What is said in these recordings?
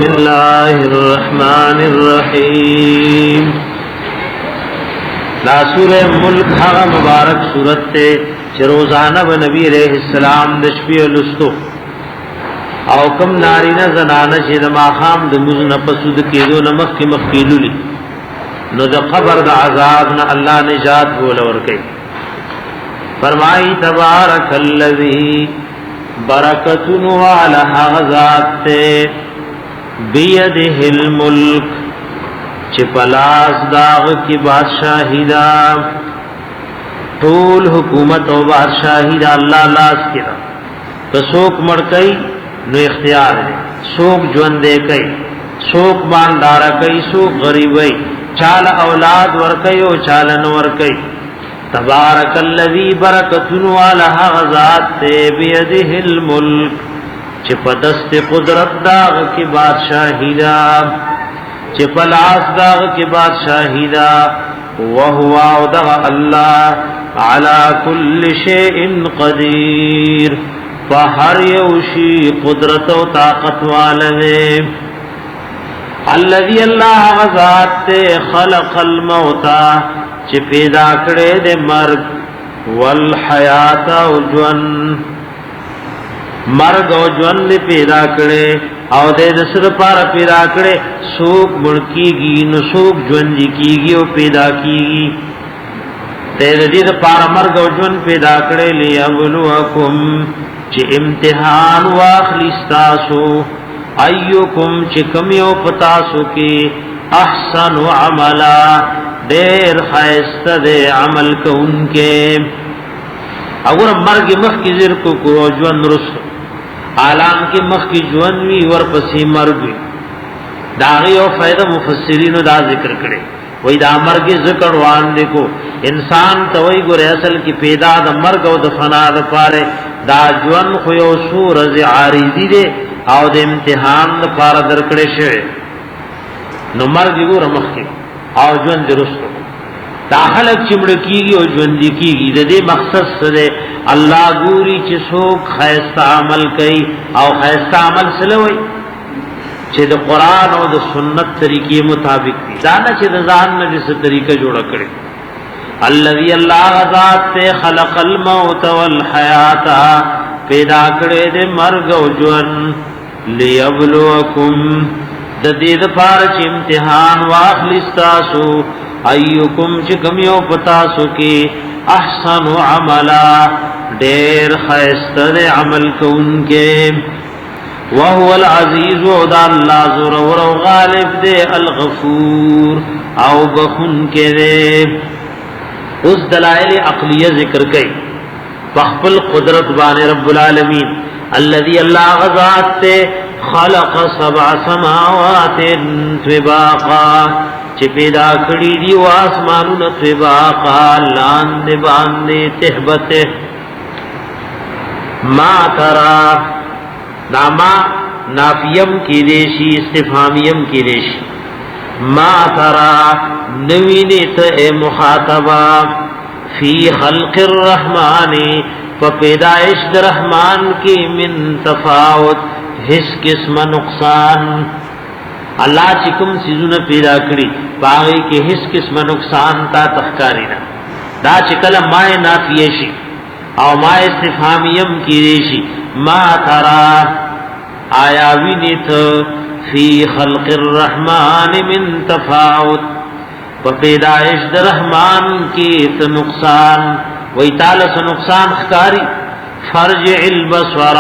بسم الله الرحمن الرحیم لا سورہ ملک هغه مبارک سورت تے چې روزانه به نبی علیہ السلام د شپې لستو او کم نارینه زنانه چې د ماخام د موږ نه پسود کېدو نمخ کې مخکېلولي نو د قبر د عذاب نه الله نجات ولور کوي. فرمای تبارک الذی برکتن علی غزات بیده الملک چه پلاس داغ کی بادشاہی دا طول حکومت و بادشاہی دا اللہ لاس کی دا تو سوک مڑ کئی نو اختیار ہے، سوک جوندے کئی، سوک باندارا کئی، سوک غریبی، چال اولاد ورکئی و چالن ورکئی. تبارک الذی برکتن علی غزات بیده الملک چه پدست قدرت داغ کی بادشاہی دا، چه پلاس داغ کی بادشاہی دا، وہو دغ اللہ علی کل شیء قدیر فہر یوشی قدرت و طاقت والدے. الذی اللہ غزات خلق الموتا چه پیدا کرے دے مرگ والحیات و جون، مرگ او ژوند پیدا کړي او د سر پار پیدا کړي، سوک مړکیږي نو سوک ژوند کیږي او پیدا کیږي. ته دې د پار مرگ او ژوند پیدا کړي لیبلوکم چې امتحان واخلی تاسو، ایوکم چې کوم یو پتاسو کې احسن عملا ډېر خیسته دې عمل کوونکې. اور مرگ مخ کی زیر کو ژوند رسو عالم کی مخ کی ژوند وی ور پسې مرګ وی داغي او فائدہ مفسرین دا ذکر کړي. وای دا مرګ ذکر وان دیکھو انسان ته وای ګور اصل کی پیدا د مرګ او د فنا د پاره دا ژوند خو یو سورز عارضی دی او د امتحان د پاره درکړي شوی. نو مرګ ګور مخ کی او ژوند رسو دا خلق چمړ کیږي او ژوند کیږي. د دې مقصد سره الله ګوري چې څوک خیسته عمل کوي او خیسته عمل سلوي چې د قران او د سنت طریقې مطابق دي، دا نه چې د ځان نه څه طریقه جوړ کړي. الذي الله ذات خلق الموت والحیات پیدا کړي د مرګ او ژوند لیبلوکم د دې لپاره چې امتحان واخلی تاسو، ایوکم چې کوم یو پتا سو کې احسن عملا ډېر خیسته عمل کوونکې. وهو العزیز او د الله زور او غالب دی، الغفور او بخونکې دی. اوس دلائل عقلیه ذکر کړي خپل قدرت باندې رب العالمین. الذي الله غزات خلق سبع سماوات طباقا چې پیدا کړی دی او اسمانونو طباقا لاندې باندې تهبته. ما ترى ناما نافیم کی دیشی استفهامیم کی دیشی. ما ترى نوینت اے مخاطبہ فی خلق الرحمن فپیدائش در رحمان کی من تفاوت حس قسم نقصان. اللہ چکم سیزونه پیدا کړي باغی کې هیڅ قسم نقصان تا تخکاری نه. دا چکل مای نافیه شي او ما استفهامیم کیږي شي. ما ترى آیا وینت فی خلق الرحمن من تفاوت پیدائش در رحمان کی ت نقصان وی تعالی سے نقصان خکاری. فرجع البصر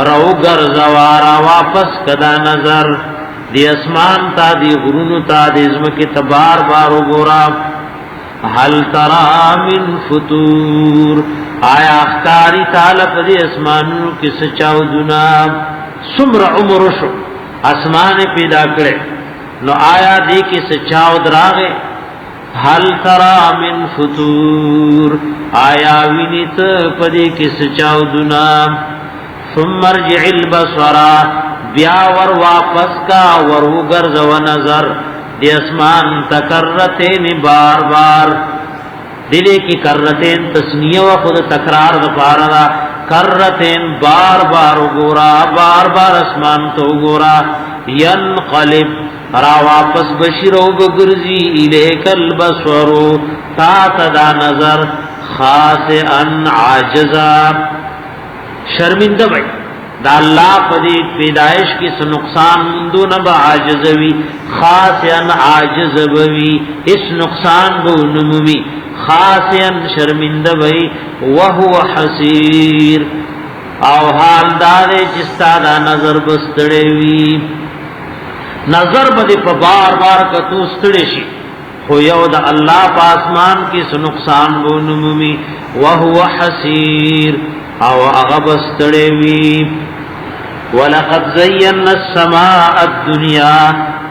رو گرزوارا واپس کدا نظر دی اسمان تا دی غرونو تا دی ازمکی تبار بارو گورا. حل ترا من فطور آیا اختاری تالب دی اسمانو کی سچاو دنا. سمر عمر شو اسمان پیدا کرے نو آیا دی کی سچاو دراغے. حل ترا من فطور آیا وینیت پدی کی سچاو دنا. ثم ارجع البصر بیا ور واپس کا ورو گرز و نظر دی اسمان تکرتین بار بار. دلے کی کرتین تسنیہ و خود تکرار دپارا کرتین بار بار گورا، بار بار اسمان تو گورا. ینقلب را واپس بشیرو بگرزی الیک البصرو تا تدا نظر خاسئن عاجزا شرمندہ بھئی دا اللہ پدی پیدائش کی سے نقصان مندو نبا عاجزوی خاسئن عاجزوی اس نقصان بو نموی خاسئن شرمندہ بھئی وہو حسیر او حال دارے جستا دا نظر بستڑے وی نظر بدی پا بار بار کتو ستڑے شی خو یو دا اللہ پا آسمان کی سے نقصان بو نمومی وہو حسیر او اغبستڑے وی وَلَقَدْ زَيَّنَّا السَّمَاءَ الدُّنْيَا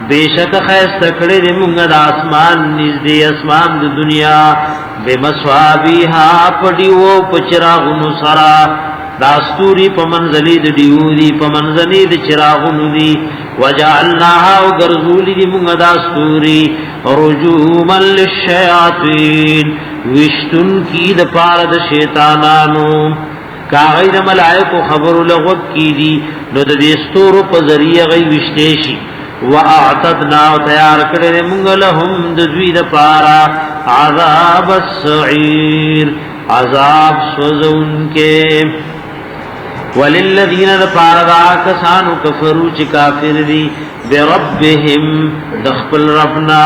بیشک خیست کڑی دی منگا دا اسمان نزدی اسمان دی دنیا بمسوابیہا پڑیو پچراغنو سرا داستوری پا منزلی دی دیو دی پا منزلی دی چراغنو دی وجعلناها وگرزولی دی منگا داستوری رجوما للشیاطین وشتن کی دا پارد شیطانانو کاغی دا ملائکو خبر لغت کی دی نو دا دیستورو پا ذریعہ غی وشتیشی وَأَعْتَدْنَا وَتَيَارَ کردے منگا لهم ددوی دا پارا عذاب السعیر عذاب سوزون کے وَلِلَّذِينَ دا پارا دا کسانو کفرو چی کافر دی بِرَبِّهِمْ دخپل ربنا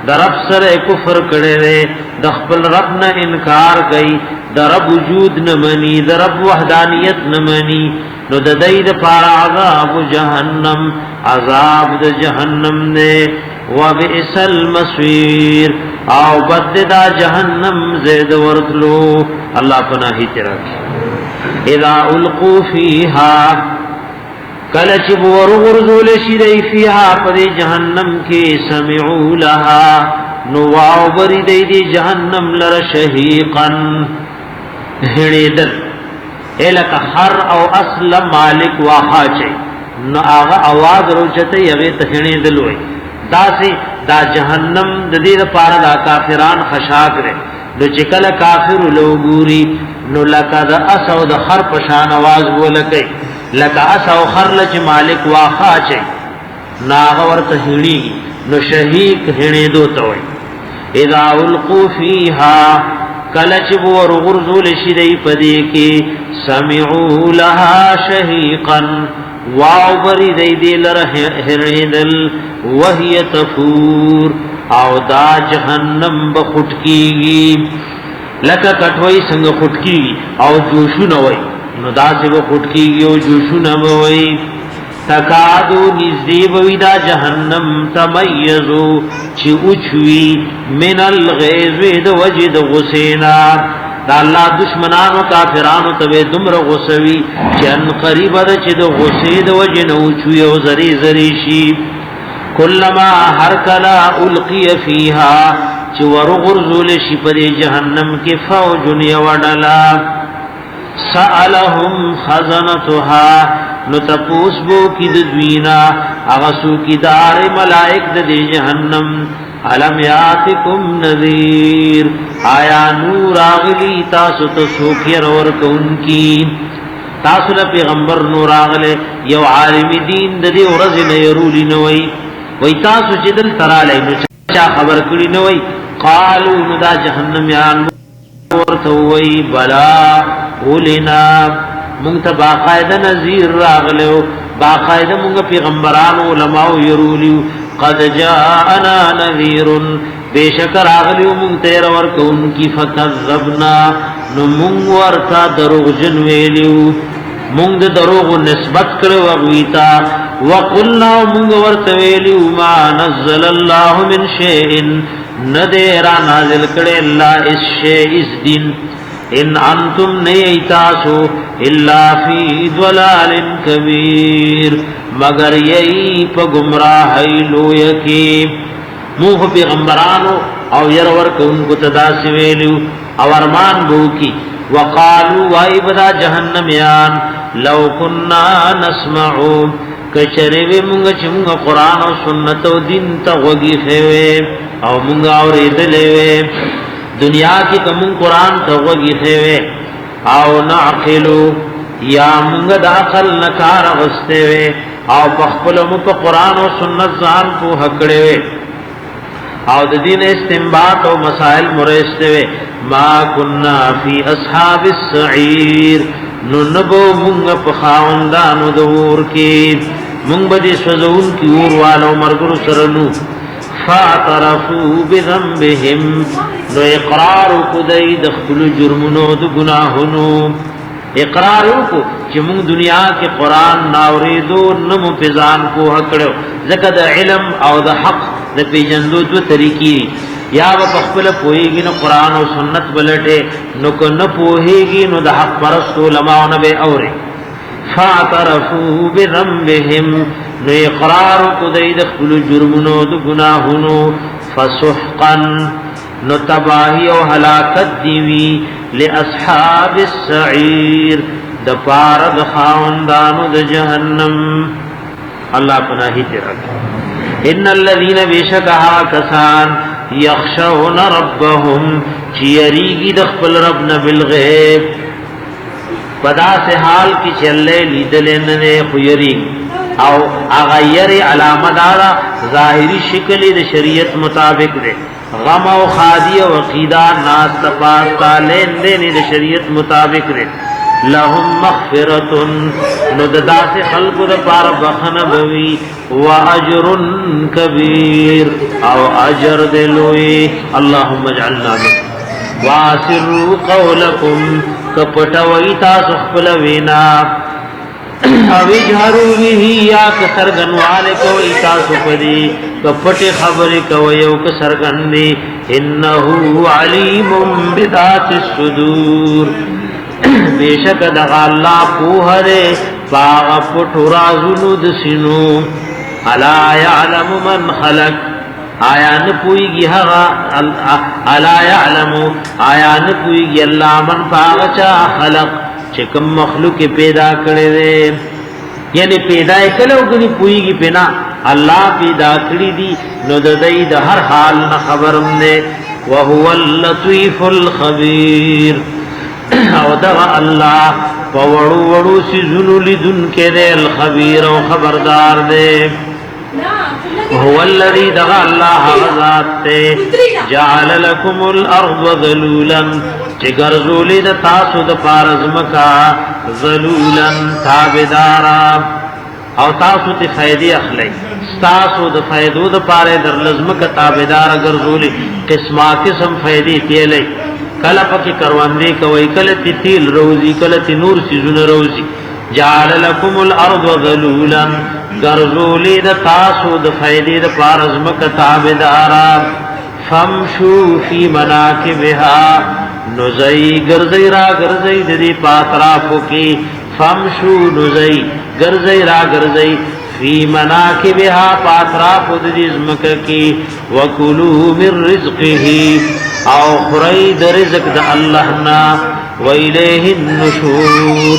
دا رب سر کفر کردے دخپل ربنا انکار گئی دا رب وجود نمانی دا رب وحدانیت نمانی نو دا دید پار عذاب جہنم عذاب دا جہنم نے وبئس المصیر او بد دا جہنم زید ورتلو اللہ پناہی تیرا کی اذا القو فیہا کلچ بورغرزول شدی فیہا پدی جہنم کی سمعو لہا نواو بری دی جہنم لر شہیقا ہڑیدل ایلک ہر او اصل مالک واخا چاہی نو آغا آواز روچتے یغیت ہڑیدل ہوئی دا سی دا جہنم دا دید پارا دا کافران خشاک رہے نو چکل کافر لوگوری نو لکا دا اس او دا خر پشان آواز بولکے لکا اس او خر لچ مالک واخا چاہی نا آغا ورت ہڑی نو شہیق ہڑیدو توئی اذا القو فیہا کلچ بور غرزول شدی پدی کی سمعو لها شہیقا واو بری دی دیل رہردل وہی تفور او دا جہنم بخٹکی گی لکا کٹوئی سنگ خٹکی گی او جوشو نوئی نو دا سے بخٹکی گی او جوشو نوئی تکادو نزدیب ویدا جہنم تمیزو چی اچوی من الغیزوی دا وجد غسینا دا اللہ دشمنانو کافرانو تبی دمر غسوی چی ان قریب دا چی دا غسید وجن اچوی او زری زری شیب کلما ہر کلا القی فیہا چی ورغرزول شپد جہنم کی فوجن یوڑلا سألهم خزنتها نو تپوس بو کی دوینا اغسو کی دار ملائک دی جہنم علم یاتکم نذیر آیا نور آغلی تاسو تسوکیر ورکون کی تاسو پیغمبر نور آغلے یو عالم دین دی ورزن یرولی نوئی وی تاسو چدل ترالی نو چا خبر کری نوئی قالو ندا جہنم یان ورتوئی بلا اولینا منگتا باقاعدہ نذیر راغلیو باقاعدہ منگا پیغمبران علماء یرولیو قد جاءنا نذیر بیشک راغلیو منگ تیر ورکا ان کی فکذبنا نو منگ ورتا دروغ جنویلیو منگ دروغ نسبت کرو اغویتا وقلنا منگ ورتا ویلیو ما نزل اللہ من شیئن ندیرا نازل کرے اللہ اس شیء اس دن ان انتم نیتاسو الا فی ضلال کبیر مگر یہی پا گمراہی لویکی موہ پیغمبرانو او یرورک ان کو تداسی ویلیو او ارمان بو کی وقالو وائی بدا جہنمیان لو کننا نسمعو کچریوی منگا چی منگا قرآن و سنت و دین تا غگی خیوے او منگا اور ایدلیوے دنیا کی کمون قرآن توگی خیوے او نعقلو یا منگا دا عقل نکار غستے وے او بخپل مو په قران او سنت ځان په هکړې او د دین استنباط او مسائل مرسته ما كنا فی اصحاب السعیر نو نبو مونږ په خاوندانو د ور کې مونږ به سوزون کی اور والو مرګرو سره نو فاعترفوا بذنبهم نو اقرار کو دای د خپل جرمونو د گناهونو اقرار کو چې مونږ دنیا کې قران ناوریدو نمو پېزان کو هکړو ځکه د علم او د حق د پیجندو دو طریقې یا په خپل پوهیږي نو قران او سنت بلټه نو کو نه پوهیږي نو د حق پرست علماء نه به اوري فاعترفوا بذنبهم نو اقرار کو دای د خپل جرمونو د گناهونو فسحقا نو تباہی او ہلاکت دیوی لاصحاب السعیر د پار د خاوندانو د جہنم اللہ پناہی تیرا ان الذين بشکها کسان یخشون ربهم چیریگی د خپل رب نه بالغیب پدا سے حال کی چلے لیدل نه خیری او اغیر علامه دارا ظاهری شکل د شریعت مطابق دے غم او خادی او عقیدہ ناس تپاستا لین دین د شریعت مطابق دے لهم مغفرۃ نددا سے خلق د پار بخن بوی واجر کبیر او اجر دلوی اللهم اجعلنا من واسروا قولکم کپټوی تاسو خپل وینا او جهرو به یا کسرغنواله کوي تاسو پدی کپټه خبره کوي او کسرغنني انه علیم بذات الصدور بیشک دغه الله په هره باغ پټو رازونو د سينو الا يعلم من خلق آیا نه پويږي هغه الا يعلم آیا نه پويږي الله من پاغچا خلق چې کوم مخلوق پیدا کړي دي یعنی پیدا کړو غني پويږي پنا الله پیدا کړی دي نو د دې د هر حال نه خبرم نه وهو اللطيف الخبير او دا الله وړو وړو سي زونو لیدون کې دي الخبير او خبردار دي هو الذي دغ الله ذات جعل لكم الارض ذلولا چگر زولی د تاسو د پارز مکا ذلولا تابدارا او تاسو ته فائدې اخلي تاسو د فائدو د پاره در لزمک تابدار اگر زولی قسمه قسم فائدې تیلې کله پکې کروندې کوي کله تیل روزي کله نور سيزونه روزي جعل لكم الارض ذلولا غرزولی د تاسو د فائدې د پارز مکا تابدارا فمشوا في مناكبها نزئی گرزئی را گرزئی ددی پاترافو کی فمشو نزئی گرزئی را گرزئی فی مناکبها پاترافو ددی زمک کی وکلو من رزقه او خرید رزق د اللہنا ویلیه النشور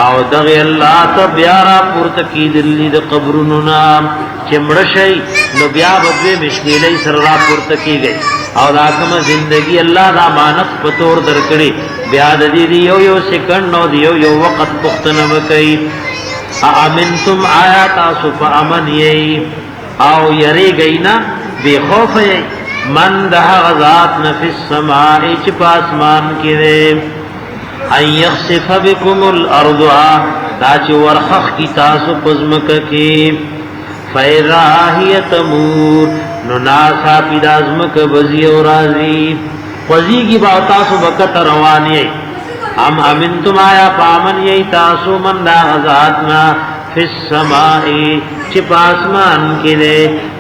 او دغی اللہ تا بیارا پورتکی دلی د قبرننا چمڑشی نو بیا بدوی مشمیلی سر را پورتکی گئی او دا کم زندگی اللہ دا مانت پتور درکڑی بیا دی دیو یو سکنڈ نو دیو یو وقت پختن بکی امنتم آیاتا سپا امن یئی او یری گئینا بے خوف یئی من دہا غذات نفس سمائی چپ آسمان کی دے ان یخصف بکم الارض تاچ ورخخ کی تاسو پزمک کی فیضا ہی تمور نو ناسا پی دازمک بزی و رازی وزی کی باو تاسو بکت روانی ام امنتم آیا پامن یی تاسو من دا غزاتنا فی السمائی چپ آسمان کی دے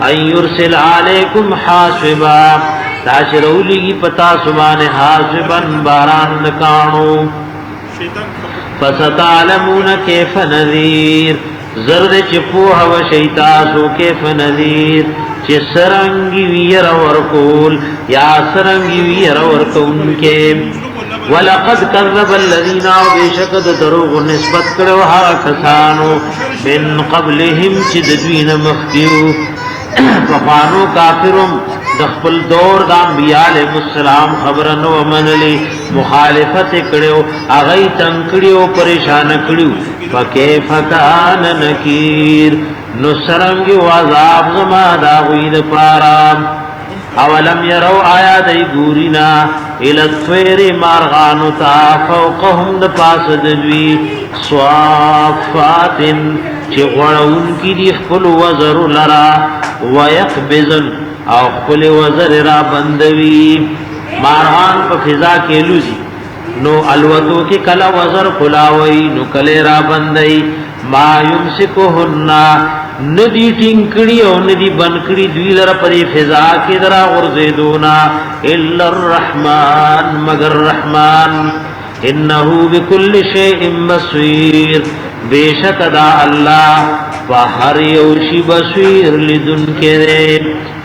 ان یرسل علیکم حاسبا تاچ رولی کی پتا سبان حاسبن باران نکانو فستعلمون کیف نذیر زرد چپوہ و شیطاسو کیف نذیر چی سرنگی ویر ورکول یا سرنگی ویر ورکون کے ولقد کذب الذین بشکد دروغ نسبت کرو ہا کسانو من قبلهم چی ددوین مخدیو فقانو کافرم دخپل دور دا انبیاء علیہ السلام خبرن و منلی مخالفت کړو اغه تنکړیو پریشان کړیو فکیف کان نکیر نو سرنګ عذاب زما دا وید پارا اولم يروا آیا دی ګورینا ال الطير مارغانو تا فوقهم د پاس دوی صافات چې غړون کی دی خپل وزر لرا ويقبضن او خپل وزر را بندوي مارغان په فضا کې لوزي نو الوتو کې کلا وزر خلاوي نو کله را بندي ما يمسكهن ندی ټینګړي او ندی بنکړي دوی لره پرې فضا کې درا ورزيدونا الا الرحمن مگر رحمان انه بكل شيء بصير بیشک دا الله بهر یو شی بصیر لدن کې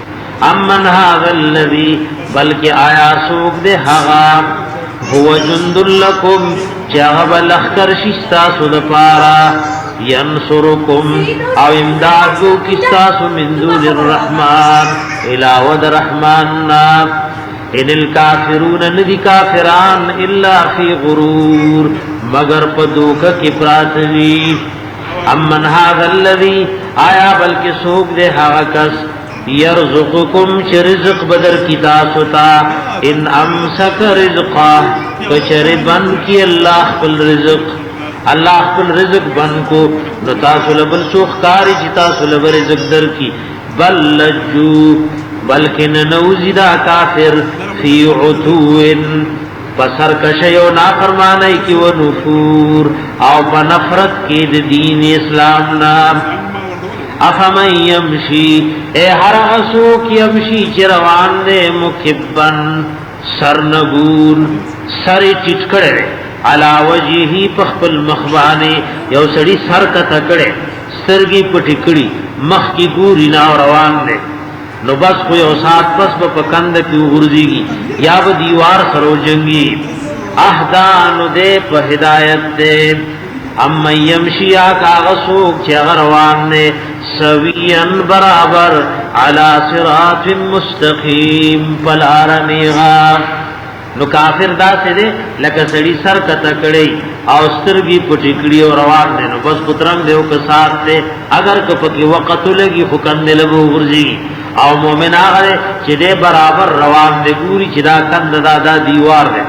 امن هذا الذي بلکې آیا سوق دے هغه هو جند لكم جاب لخر شستا سود پارا ينصركم او امدادو کستاسو من دون الرحمن علاوه الرحمن ان الكافرون ندی کافران الا فی غرور مگر پدوک کی پراتوی امن هذا الذي آیا بلکہ سوق دے هغه کس یرزقکم چ رزق بدر کی تاسوتا ان امسک رزقا کچر بن کی اللہ خپل رزق اللہ خپل رزق بن کو نتاسل بل سوخ کاری چی تاسل بل رزق در کی بل لجو بلکن نوزیدہ کافر فی عطوین پسر کشیو نافرمانی کی و نفور او پنفرت کی دین اسلام نام افمن یمشی اے ہر غسوک یمشی چروان دے مکبن سرنگون سر چٹکڑے علا وجهی پخپل مخبانی یو سڑی سر کا تکڑے سترگی پٹکڑی مخ کی گوری نا روان دے نو بس کوئی اوسات پس پکند کی غرزی گی یا با دیوار سرو جنگی احدانو دے پا ہدایت دے اما یمشی آکا غسوک چی غروان دے سوین برابر علا صراط مستقیم پلارنیغا نو کافر دا سے دے لکه سړی سر کته کړي او سترګي پټي کړي او روان دي نو بس پترنګ دیو که ساتھ دے اگر که پکې وخت لګي خو کندل به ورځي او مؤمن هغه چې دې برابر روان دي ګوري چې دا کند دا دیوار ده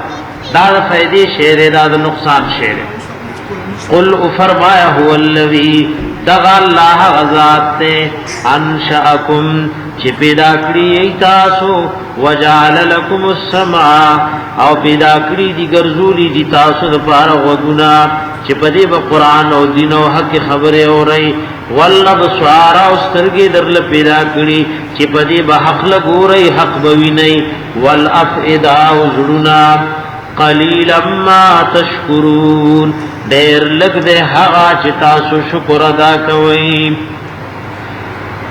دا فائدې شعر دا نقصان شعر قل فرمایا هو الذی دغا اللہ غزات تے انشأکم چی پیدا کری ایتاسو وجعل لکم السمع او پیدا کری دی گرزولی دی تاسو دپار غدونا چی پدی با قرآن او دین و حق خبر او رئی والابصار او سترگی درل پیدا کری چی پدی با حق لگو رئی حق بوی نئی والافئدہ او زڑونا قلیلا ما تشکرون دیر لگ دے حقا چتاسو شکر ادا کوئی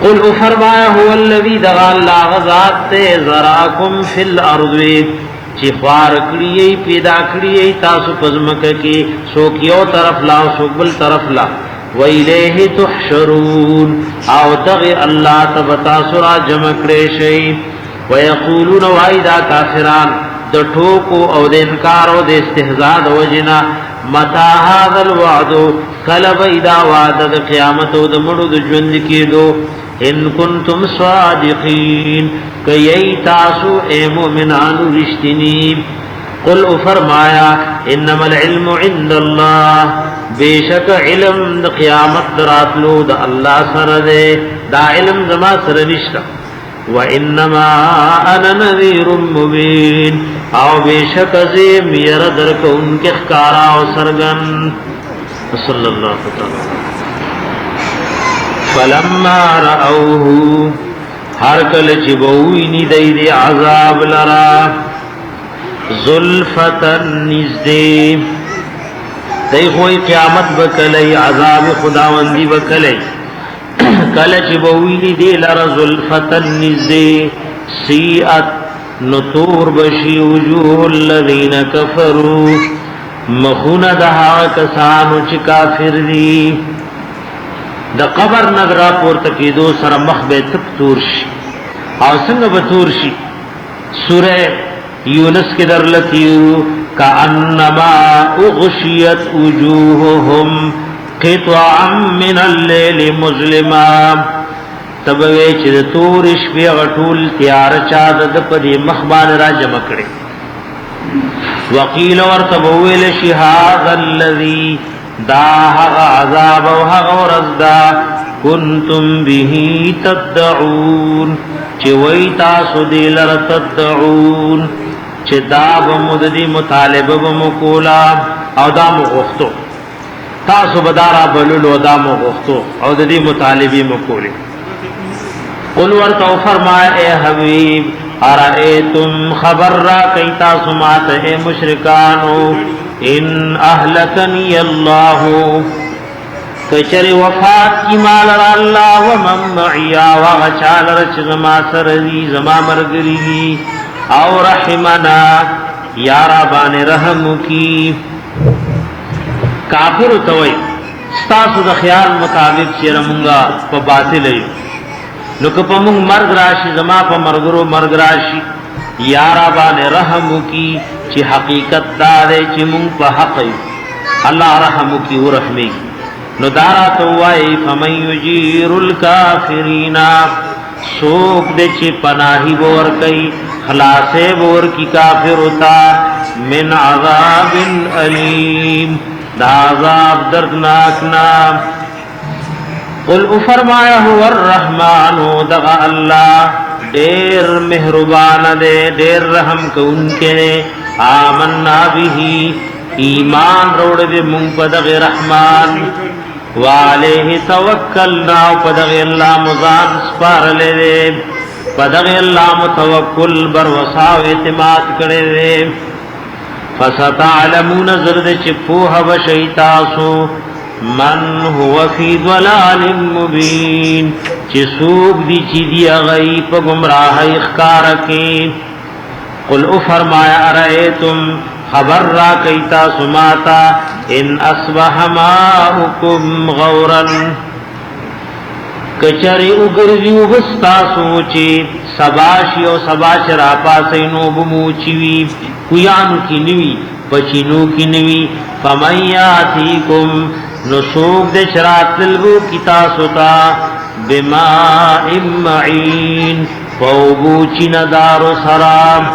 قل فرمایا هو الذی دغا اللہ غزات تے ذراکم فی الارض چی خوار کریئی پیدا کریئی تاسو پزمک کی سوکیو طرف لا سوک بل طرف لا وَإِلَيْهِ تُحْشَرُونَ او دغی اللہ تبتاسو را جمع کریشئی وَيَقُولُونَ وَإِذَا کافران د ټوکو او د انکار او د استهزاء د وجنا متا هذا الوعد کلب اذا وعد د قیامت او د مړو د ژوند کېدو ان کنتم صادقین کای تاسو اے مومنانو رښتینی قل فرمایا انما العلم عند الله بیشک علم د قیامت دراتلو د الله سره ده دا علم زما سره نشته وانما انا نذير مبين او بیشک زم ير درک انکه خکارا او سرغن صلی الله تعالی فلما راوه هر کله چې بوینی دی عذاب لرا زلفتن نزدې دی خوې قیامت وکړي عذاب خداوندی وکړي کله چې بوینی دی لرا زلفتن نزدې سیئت نطور بشی وجوه الذین کفروا مخون دها کسانو چې کافر دي د قبر نظر پورته کېدو سره مخ به تک تور شي او څنګه به تور شي سوره یونس کې درلتیو कअन्नमा उग़शियत वजूहुहुम क़ित्अम मिनल लैलि मुज़लिमा तब वे چې تور شپې غټول تیار چا د پدې مخبان را جمع کړي وقیل ورتبویل شهاد الذی دا هغه عذاب او هغه ورزدا کنتم به تدعون چې وای تاسو دې لر تدعون چې دا بمددي مطالبه بمقولا او دا مغختو تاسو بدارا بللو دا مغختو او د دې مطالبه مقوله قل ورتو فرمائے اے حبیب ارائیتم خبر را کئیتا سمات اے مشرکانو ان اہلکنی اللہ کچر وفات کی مال را اللہ ومن معیا وغچال رچ زما سرزی زما مرگری او رحمنا یا ربان رحم کی کافر توئی ستاسو د خیال مطابق چیرمونگا پا باطل ایو نو که په موږ مرګ راشي زما په مرګرو مرګ راشي یا ربان رحم کی چې حقیقت دا دی چې موږ په حق یو الله رحم کی او رحمي نو دارا توای فمن یجیر الکافرین سوک دې چې پناهي ور کوي خلاصې ور کی کافر ہوتا من عذاب الیم دا عذاب دردناک نام قل فرمایا هو الرحمن دغا اللہ دیر مہربان دے دیر رحم کونکے آمنا بھی ایمان روڑ دے من پدغ رحمان وعلیہ توکلنا پدغ اللہ مزان سپار لے دے پدغ اللہ متوکل بروساو اعتماد کرے دے فستعلمون زرد چپوہ بشیتاسو من هو فی ضلال مبین چی سوک دی چی دی اغی پا گمراہ اخکار کی قل فرمایا ارائیتم خبر را کیتا سماتا ان اصبح ماؤکم غورا کچری اگرزیو بستا سوچی سباشی و سباش را پاسینو بموچیوی کویانو کی نوی پچینو کی نوی فمن یاتیکم نسوک دے شرات للبو کتا ستا بما امعین فوبو چین دار سرام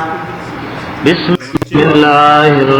بسم اللہ الرحمن